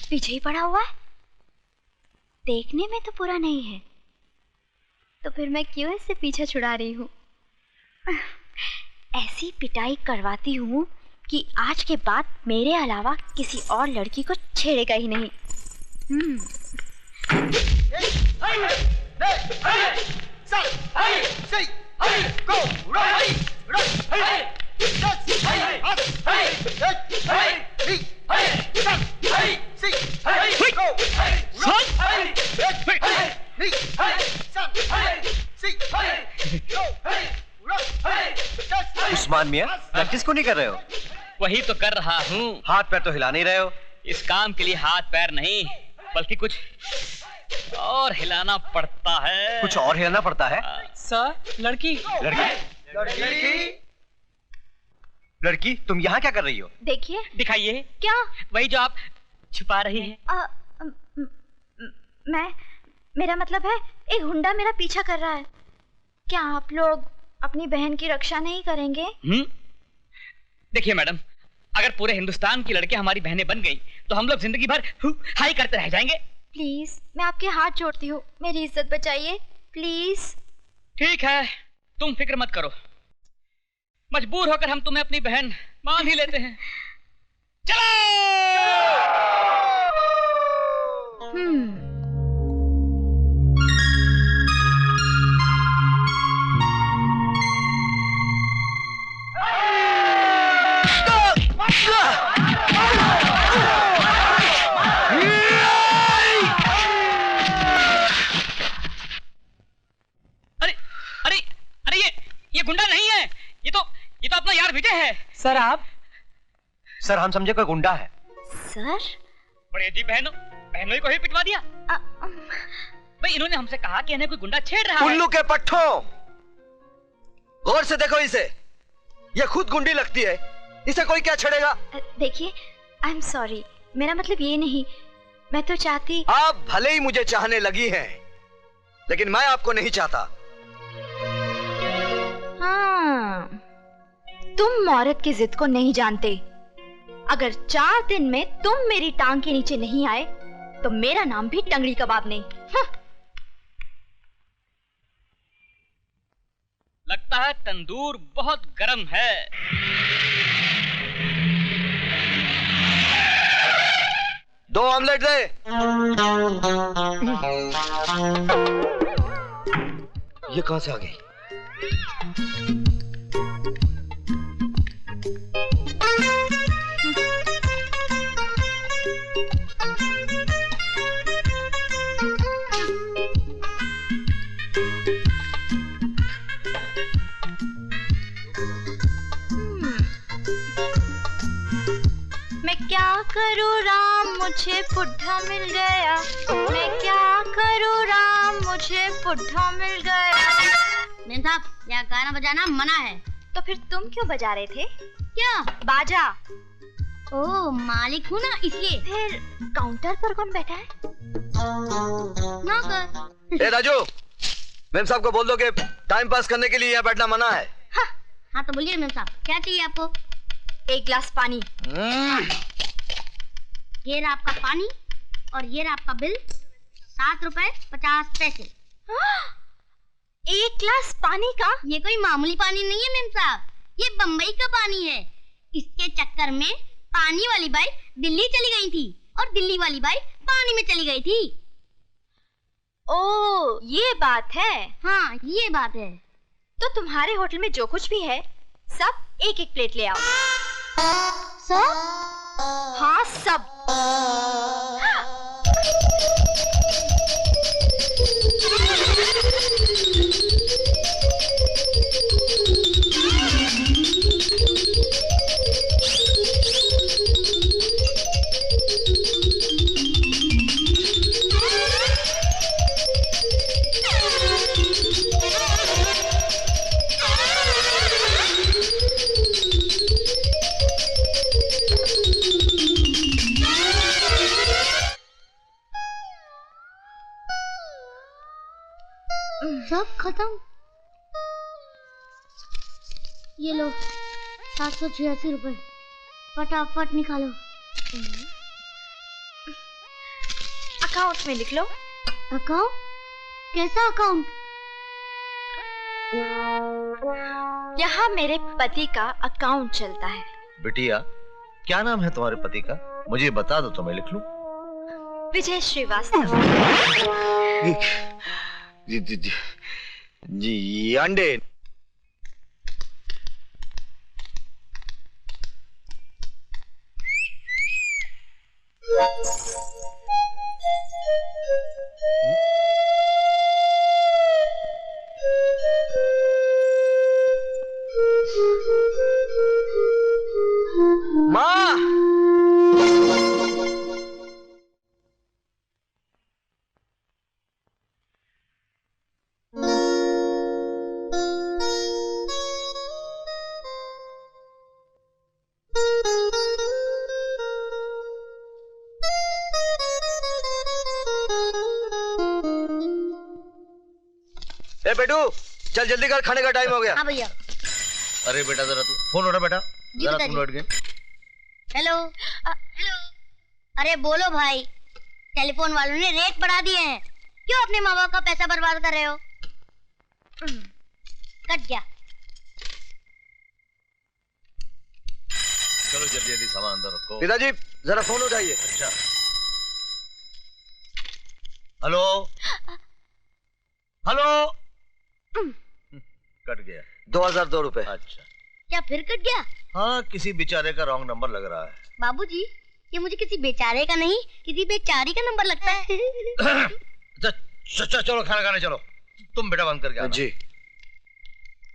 पीछे ही पड़ा हुआ है। देखने में तो पूरा नहीं है, तो फिर मैं क्यों इससे पीछा छुड़ा रही हूँ? ऐसी पिटाई करवाती हूँ कि आज के बाद मेरे अलावा किसी और लड़की को छेड़ेगा ही नहीं। उस्मान मियां, प्रैक्टिस को नहीं कर रहे हो? वही तो कर रहा हूँ। हाथ पैर तो हिला नहीं रहे हो? इस काम के लिए हाथ पैर नहीं, बल्कि कुछ और हिलाना पड़ता है। कुछ और हिलाना पड़ता है? सर, लड़की लड़की, तुम यहाँ क्या कर रही हो? देखिए। दिखाइए। क्या? वही जो आप छुपा रही हैं। मेरा मतलब है, एक गुंडा मेरा पीछा कर रहा है। क्या आप लोग अपनी बहन की रक्षा नहीं करेंगे? देखिए मैडम, अगर पूरे हिंदुस्तान की लड़कियां हमारी बहनें बन गई तो हम लोग जिंदगी भर हाई करते रह जाएंगे। प्लीज, मैं आपके हाथ जोड़ती हूँ, मेरी इज्जत बचाइए प्लीज। ठीक है, तुम फिक्र मत करो, मजबूर होकर हम तुम्हें अपनी बहन मान ही लेते हैं। चलो। ये गुंडा नहीं है, ये तो अपना यार विजय है। सर आप? सर हम समझे कोई गुंडा है। सर? बड़े अजीब, बहनों को ही पिटवा दिया। भाई इन्होंने हमसे कहा कि इन्हें कोई गुंडा छेड़ रहा है। उल्लू के पट्टों, गौर से देखो इसे, ये खुद गुंडी लगती है, इसे कोई क्या छेड़ेगा? देखिए, आई एम सॉरी, मेरा मतलब ये नहीं, मैं तो चाहती। आप भले ही मुझे चाहने लगी हैं, लेकिन मैं आपको नहीं चाहता। हाँ, तुम औरत की जिद को नहीं जानते। अगर 4 दिन में तुम मेरी टांग के नीचे नहीं आए तो मेरा नाम भी टंगड़ी कबाब नहीं। लगता है तंदूर बहुत गर्म है। दो ऑमलेट दे। ये कहां से आ गई? मैं क्या करूँ राम, मुझे बुढ़ा मिल गया। मैं क्या करूँ राम, मुझे बुढ़ा मिल गया। मेम साहब, यहाँ गाना बजाना मना है। तो फिर तुम क्यों बजा रहे थे? क्या? बाजा। ओह, मालिक हूँ ना इसलिए। फिर काउंटर पर कौन बैठा है? नौकर। ए राजू, मेम साहब को बोल दो कि टाइम पास करने के लिए यहाँ बैठना मना है। हाँ तो बोलिए मेम साहब, क्या चाहिए आपको? 1 गिलास पानी। ये रहा आपका पानी और ये रहा आपका बिल, 7 रुपए 50 पैसे। 1 गिलास पानी का? ये कोई मामूली पानी नहीं है मेम साहब, ये बम्बई का पानी है। इसके चक्कर में पानी वाली बाई दिल्ली चली गई थी और दिल्ली वाली बाई पानी में चली गई थी। ओह, ये बात है। हाँ, ये बात है। तो तुम्हारे होटल में जो कुछ भी है सब 1-1 प्लेट ले आओ। सब? हाँ, सब। सब खत्म। ये लो 786 रुपए, फटाफट निकालो। अकाउंट में लिख लो। अकाउंट? कैसा अकाउंट? यहाँ मेरे पति का अकाउंट चलता है। बिटिया, क्या नाम है तुम्हारे पति का? मुझे बता दो तो मैं लिख लूं। विजय श्रीवास्तव। जी अंडे। माँ, ए बेटू, चल जल्दी कर, खाने का टाइम हो गया। हाँ भैया। अरे बेटा जरा तू फोन उठा बेटा, जी जरा पिताजी। तुम लौट गए। हेलो। हेलो। अरे बोलो भाई, टेलीफोन वालों ने रेट बढ़ा दिए हैं। क्यों अपने माँ बाप का पैसा बर्बाद कर रहे हो? कट गया। चलो जल्दी जल्दी सामान अंदर रखो। पिताजी जरा फोन उठाइए। अच्छा, हेलो हेलो। कट गया। 2002 रुपए। अच्छा, क्या फिर कट गया? हाँ किसी बेचारे का रॉन्ग नंबर लग रहा है। बाबूजी, ये मुझे किसी बेचारे का नहीं, किसी बेचारी का नंबर लगता है। चलो खाना खाने चलो। तुम बेटा बंद करके आना। जी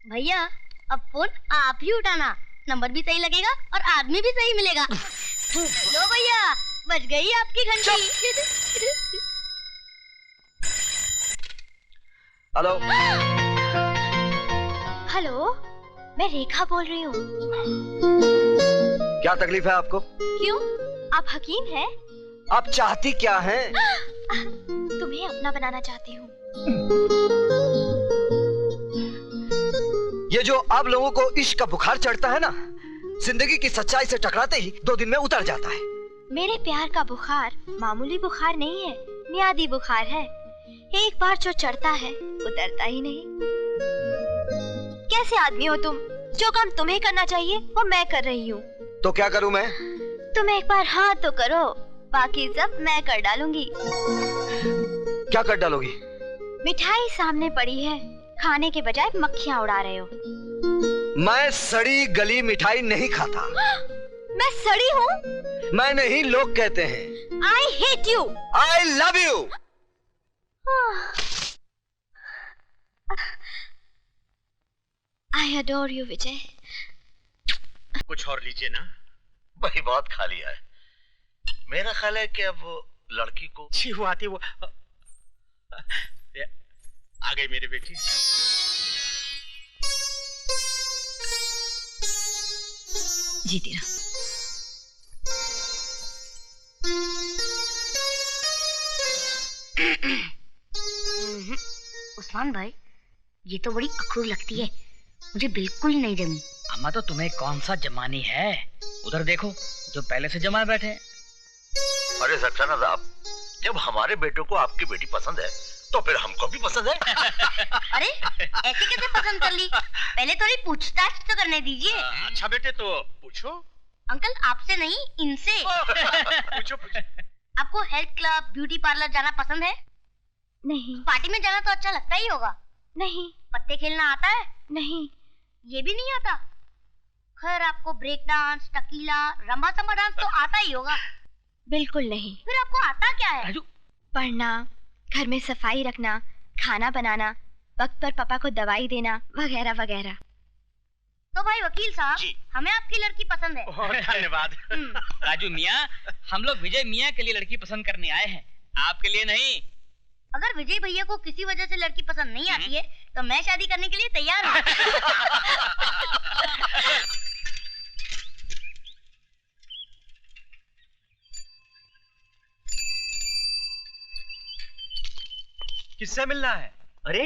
भैया, अब फोन आप ही उठाना, नंबर भी सही लगेगा और आदमी भी सही मिलेगा। लो भैया, बज गई आपकी घंटी। हेलो। हेलो, मैं रेखा बोल रही हूँ। क्या तकलीफ है आपको? क्यों, आप हकीम हैं? आप चाहती क्या हैं? तुम्हें अपना बनाना चाहती हूँ। ये जो आप लोगों को इश्क का बुखार चढ़ता है ना, जिंदगी की सच्चाई से टकराते ही 2 दिन में उतर जाता है। मेरे प्यार का बुखार मामूली बुखार नहीं है, मियादी बुखार है। एक बार जो चढ़ता है उतरता ही नहीं। कैसे आदमी हो तुम? जो काम तुम्हें करना चाहिए वो मैं कर रही हूँ। तो क्या करूं मैं? तुम एक बार हाँ तो करो, बाकी सब मैं कर डालूंगी। क्या कर डालोगी? मिठाई सामने पड़ी है, खाने के बजाय मक्खियाँ उड़ा रहे हो। मैं सड़ी गली मिठाई नहीं खाता। मैं सड़ी हूँ? मैं नहीं, लोग कहते हैं। I hate you. I love you. I adore you Vijay. कुछ और लीजिए ना, वही बहुत खा लिया है। मेरा ख्याल है कि अब लड़की को अच्छी हुआ थी वो। आ गई मेरी बेटी। जीती रहो। उस्मान भाई, ये तो बड़ी अखरूर लगती है, मुझे बिल्कुल नहीं जमी। अम्मा तो तुम्हें कौन सा जमानी है? उधर देखो, जो पहले से जमाए बैठे हैं। अरे सच्चाना साहब, जब हमारे बेटों को आपकी बेटी पसंद है तो फिर हमको भी पसंद है। अरे ऐसे कैसे पसंद कर ली? पहले थोड़ी पूछताछ तो करने दीजिए। अच्छा बेटे, तो पूछो। अंकल, आपसे नहीं, इनसे। पूछो पूछो। आपको हेल्थ क्लब, ब्यूटी पार्लर जाना पसंद है? नहीं। पार्टी में जाना तो अच्छा लगता ही होगा। नहीं। पत्ते खेलना आता है? नहीं। ये भी नहीं आता? खैर, आपको break dance, tequila, rumba samba dance तो आता ही होगा। बिल्कुल नहीं। फिर आपको आता क्या है? राजू, पढ़ना, घर में सफाई रखना, खाना बनाना, वक्त पर पापा को दवाई देना, वगैरह वगैरह। तो भाई वकील साहब, जी। हमें आपकी लड़की पसंद है। बहुत धन्यवाद। राजू मियाँ, हम लोग विजय मियाँ के लिए लड़की पसंद करने आए हैं, आपके लिए नहीं। अगर विजय भैया को किसी वजह से लड़की पसंद नहीं आती है तो मैं शादी करने के लिए तैयार हूँ। किससे मिलना है? अरे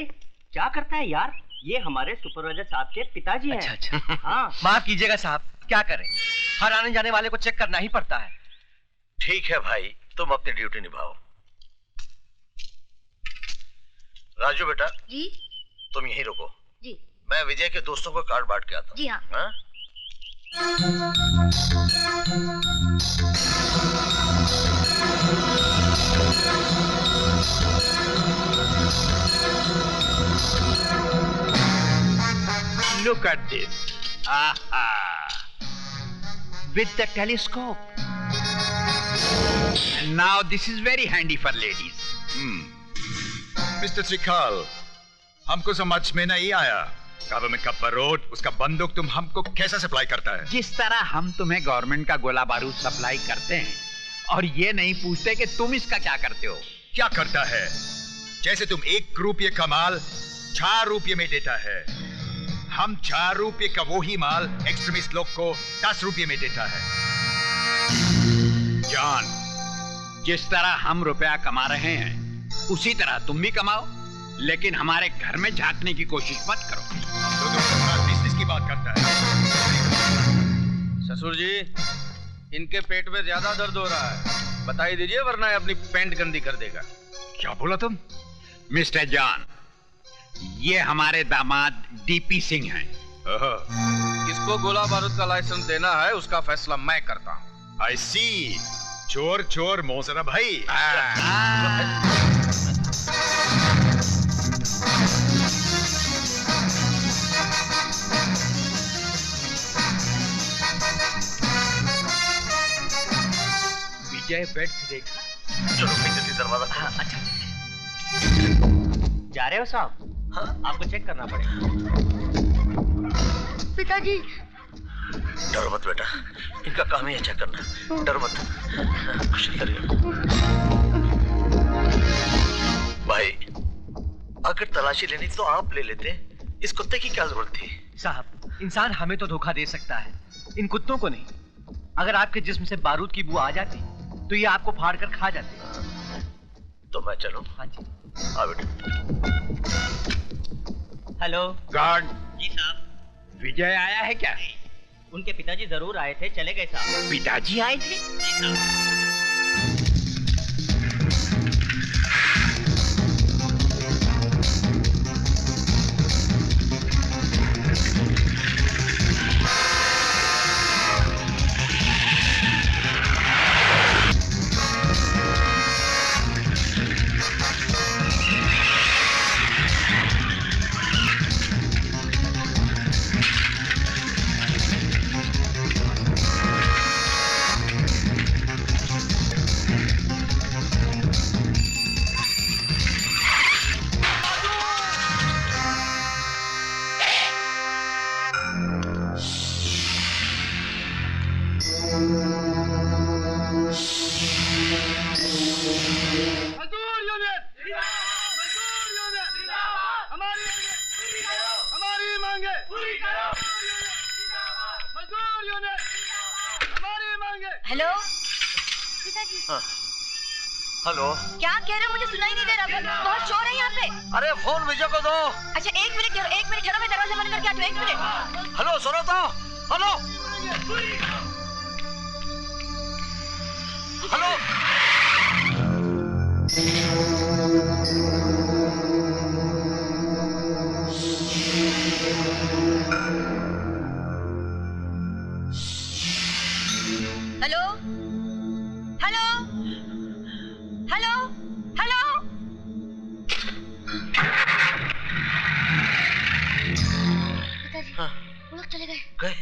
क्या करता है यार? ये हमारे सुपरवाइजर साहब के पिताजी हैं। अच्छा। हाँ। माफ कीजिएगा साहब, क्या करें, हर आने जाने वाले को चेक करना ही पड़ता है। ठीक है भाई, तुम अपनी ड्यूटी निभाओ। राजू बेटा जी तुम यहीं रुको, जी मैं विजय के दोस्तों को कार्ड बांट के आता हूँ। जी हाँ। हाँ? Look at this. Aha. With the telescope. And now this is very handy for ladies. Mister त्रिकाल, हमको समझ में नहीं आया, गवर्नमेंट का बारूद, उसका बंदूक तुम हमको कैसे सप्लाई करता है? जिस तरह हम तुम्हें गवर्नमेंट का गोला बारूद सप्लाई करते हैं और ये नहीं पूछते कि तुम इसका क्या करते हो। क्या करता है? जैसे तुम 1 रुपये का माल 4 रुपये में देता है, हम 4 रुपये का वही माल एक्सट्रीमिस्ट लोग को 10 रुपये में देता है। जॉन, जिस तरह हम रुपया कमा रहे हैं उसी तरह तुम भी कमाओ, लेकिन हमारे घर में झांकने की कोशिश मत करो। तो तुम बिजनेस की बात करता है? ससुर जी, इनके पेट में ज्यादा दर्द हो रहा है, बता ही दीजिए वरना ये अपनी पैंट गंदी कर देगा। क्या बोला तुम? मिस्टर जॉन, ये हमारे दामाद डीपी सिंह हैं। किसको गोला बारूद का लाइसेंस देना है उसका फैसला मैं करता हूँ। आई सी, चोर चोर मोजरा भाई। विजय बेड से देखा। चलो पीछे से दरवाजा खोलो। अच्छा। जा रहे हो साहब? हाँ? आपको चेक करना पड़ेगा। पिताजी डरो मत बेटा, इनका काम ही है चेक करना, डरो मत। कुछ करिए भाई, अगर तलाशी लेनी तो आप ले लेते, इस कुत्ते की क्या जरूरत थी? साहब, इंसान हमें तो धोखा दे सकता है, इन कुत्तों को नहीं। अगर आपके जिस्म से बारूद की बू आ जाती तो ये आपको फाड़ कर खा जाते। तो मैं चलूं? हाँ जी। आ बेटा। हेलो गार्ड, जी साहब। विजय आया है क्या? उनके पिताजी जरूर आए थे, चले गए साहब। पिताजी आए थे? जी साहब। हेलो हाँ। हेलो। क्या कह रहे हो? मुझे सुनाई नहीं दे रहा, बहुत शोर है यहाँ पे। अरे फोन विजय को दो। अच्छा एक मिनट ठहरो, मैं दरवाजा बंद करके आती हूँ। 1 मिनट। हेलो सुनो तो। Hello hello. Hello hello hello hello. पिताजी हाँ। वो लोग चले गए। गए?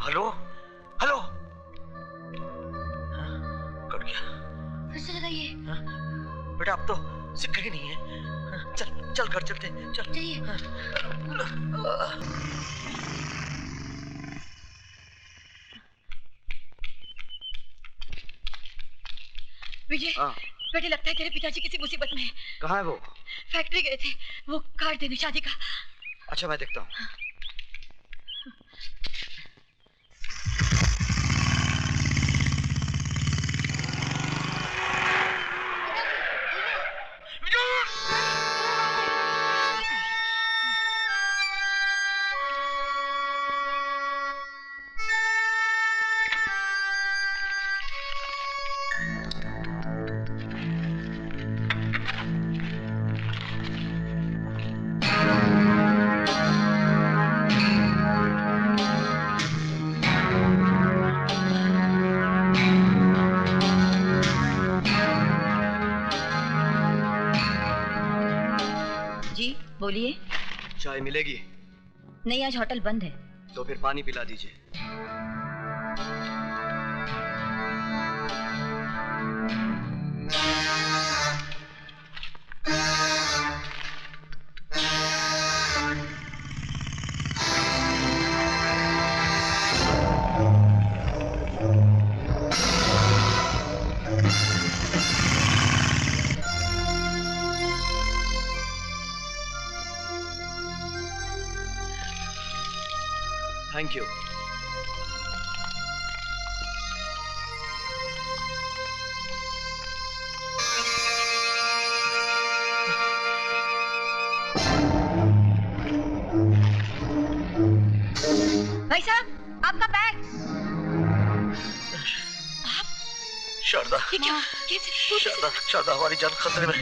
Hello hello. कट गया। फिर से लगाइए। बेटा अब तो सिक्का ही नहीं है। चल चल घर चलते, चल। चलिए। विजय, बेटे लगता है तेरे पिताजी किसी मुसीबत में है। कहाँ है वो? फैक्ट्री गए थे, वो कार्ड देने शादी का। अच्छा मैं देखता हूँ। बोलिए। चाय मिलेगी? नहीं, आज होटल बंद है। तो फिर पानी पिला दीजिए। Thank you. भाई साहब, आपका बैग। शारदा, ये क्या? शारदा, शारदा, हमारी जान खतरे में।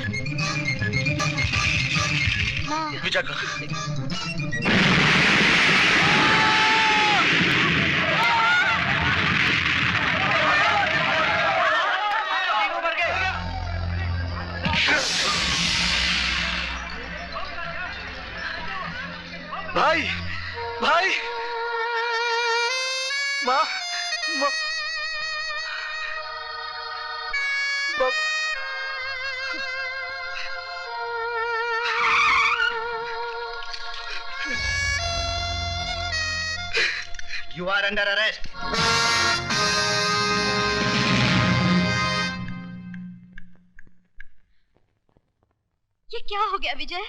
विजय का भाई, भाई, माँ, माँ, You are under arrest. ये क्या हो गया विजय?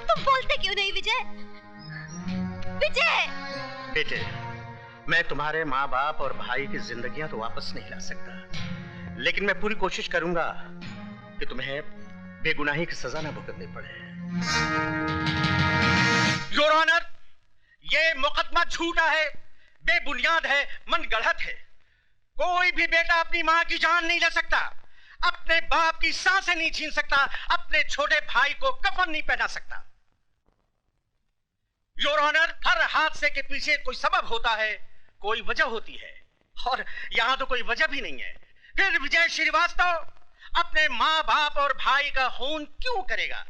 तुम बोलते क्यों नहीं विजय? विजय! बेटे, मैं तुम्हारे माँ बाप और भाई की जिंदगियां तो वापस नहीं ला सकता, लेकिन मैं पूरी कोशिश करूंगा कि तुम्हें बेगुनाही की सजा न भुगतनी पड़े। योर ऑनर, ये मुकदमा झूठा है, बेबुनियाद है, मन गढ़ंत है। कोई भी बेटा अपनी माँ की जान नहीं ले सकता, अपने बाप की सांसें नहीं छीन सकता, अपने छोटे भाई को कफन नहीं पहना सकता। योर ऑनर, हर हादसे के पीछे कोई सबब होता है, कोई वजह होती है, और यहां तो कोई वजह भी नहीं है। फिर विजय श्रीवास्तव अपने माँ बाप और भाई का खून क्यों करेगा?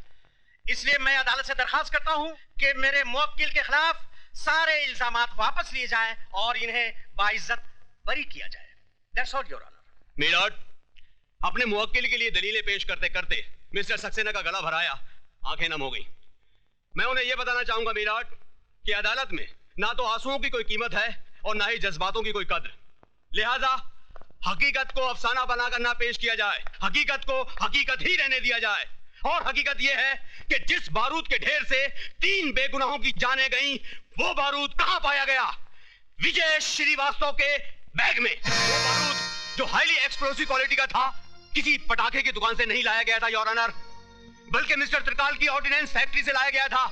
इसलिए मैं अदालत से दरखास्त करता हूं कि मेरे मुवक्किल के खिलाफ सारे इल्जामात वापस लिए जाएं और इन्हें बाइज्जत बरी किया जाए। That's all your honour. Milord, अपने मुवक्किल के लिए दलीलें पेश करते करते मिस्टर सक्सेना का गला भराया, आंखें नम हो गई। मैं उन्हें यह बताना चाहूंगा मिलॉर्ड कि अदालत में ना तो आंसुओं की कोई कीमत है और ना ही जज्बातों की कोई कद्र, लिहाजा हकीकत को अफसाना बनाकर ना पेश किया जाए, हकीकत को हकीकत ही रहने दिया जाए। और हकीकत यह है कि जिस बारूद के ढेर से 3 बेगुनाहों की जानें गईं, वो बारूद कहां पाया गया? विजय श्रीवास्तव के बैग में। वो बारूद जो हाईली एक्सप्लोसिव क्वालिटी का था, किसी पटाखे की दुकान से नहीं लाया गया था योर ऑनर, बल्कि मिस्टर त्रिकाल की ऑर्डिनेंस फैक्ट्री से लाया गया था,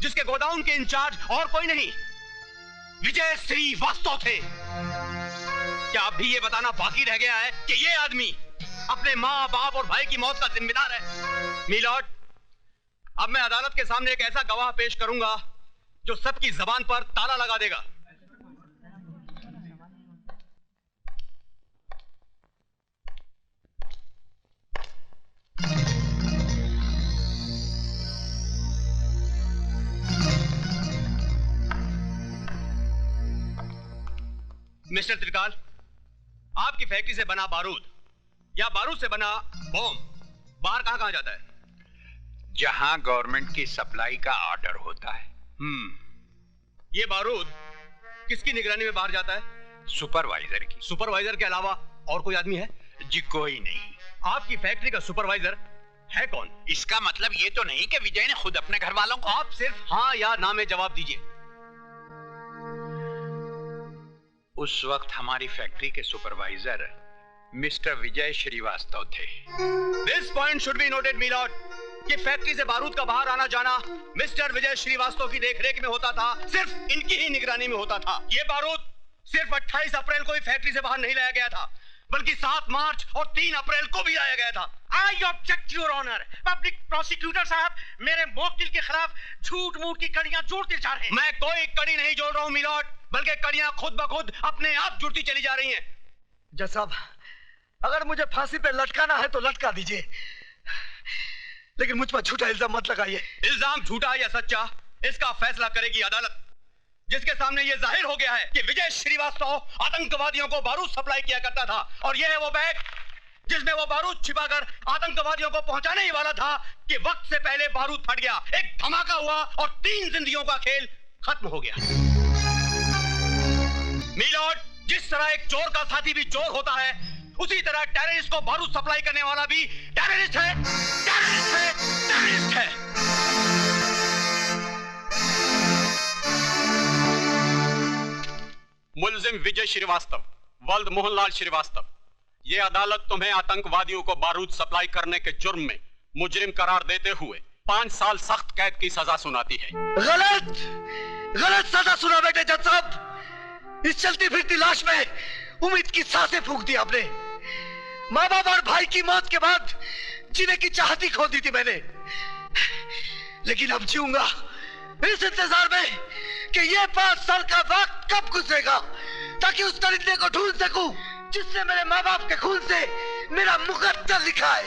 जिसके गोदाउन के इंचार्ज और कोई नहीं, विजय श्रीवास्तव थे। क्या अब भी ये बताना बाकी रह गया है कि ये आदमी अपने माँ बाप और भाई की मौत का जिम्मेदार है? मिलॉर्ड, अब मैं अदालत के सामने एक ऐसा गवाह पेश करूंगा जो सबकी जबान पर ताला लगा देगा। मिस्टर त्रिकाल, आपकी फैक्ट्री से बना बारूद या बारूद से बना बॉम्ब बाहर कहां जाता है? जहां गवर्नमेंट की सप्लाई का ऑर्डर होता है। ये बारूद किसकी निगरानी में बाहर जाता है? सुपरवाइजर की। सुपरवाइजर के अलावा और कोई आदमी है? जी कोई नहीं। आपकी फैक्ट्री का सुपरवाइजर है कौन? इसका मतलब ये तो नहीं कि विजय ने खुद अपने घर वालों को। आप सिर्फ हाँ या ना में जवाब दीजिए। उस वक्त हमारी फैक्ट्री के सुपरवाइजर मिस्टर विजय श्रीवास्तव थे। This point should be noted milord कि फैक्ट्री से बारूद का बाहर आना जाना मिस्टर विजय श्रीवास्तव की देखरेख में होता था, सिर्फ इनकी ही निगरानी में होता था। ये बारूद सिर्फ 28 अप्रैल को ही फैक्ट्री से बाहर नहीं लाया गया था, बल्कि 7 मार्च और 3 अप्रैल को भी लाया गया था। I object your honour. Public prosecutor साहब मेरे मुवक्किल के खिलाफ झूठ मूठ की कड़ियां जोड़ते जा रहे हैं। मैं कोई कड़ी नहीं जोड़ रहा हूं मिलॉर्ड, बल्कि कड़ियां खुद ब खुद अपने आप जुड़ती चली जा रही हैं। जज साहब, अगर मुझे फांसी पे लटकाना है तो लटका दीजिए, लेकिन मुझ पर झूठा इल्जाम मत लगाइए। इल्जाम झूठा या सच्चा, इसका फैसला करेगी अदालत, जिसके सामने यह जाहिर हो गया है कि विजय श्रीवास्तव आतंकवादियों को बारूद सप्लाई किया करता था, और यह है वो बैग जिसमें वो बारूद छिपाकर आतंकवादियों को पहुंचाने ही वाला था कि वक्त से पहले बारूद फट गया, एक धमाका हुआ और 3 जिंदगियों का खेल खत्म हो गया। मीलॉर्ड, जिस तरह एक चोर का साथी भी चोर होता है, उसी तरह टेररिस्ट को बारूद सप्लाई करने वाला भी टेररिस्ट है, टेररिस्ट है, टेररिस्ट है। मुलजिम विजय श्रीवास्तव, वल्द मोहनलाल श्रीवास्तव, ये अदालत तुम्हें आतंकवादियों को बारूद सप्लाई करने के जुर्म में मुजरिम करार देते हुए 5 साल सख्त कैद की सजा सुनाती है। गलत, गलत सजा सुना बेटे जज साहब। इस चलती फिरती लाश में उम्मीद की सांसें फूंक दी आपने। माँ बाप और भाई की मौत के बाद जीने की चाहत ही खो दी थी मैंने, लेकिन अब जीऊंगा इस इंतजार में कि ये 5 साल का वक्त कब गुजरेगा, ताकि उस दरिंदे को ढूंढ सकूं जिसने मेरे माँ बाप के खून से मेरा मुकद्दर लिखा है।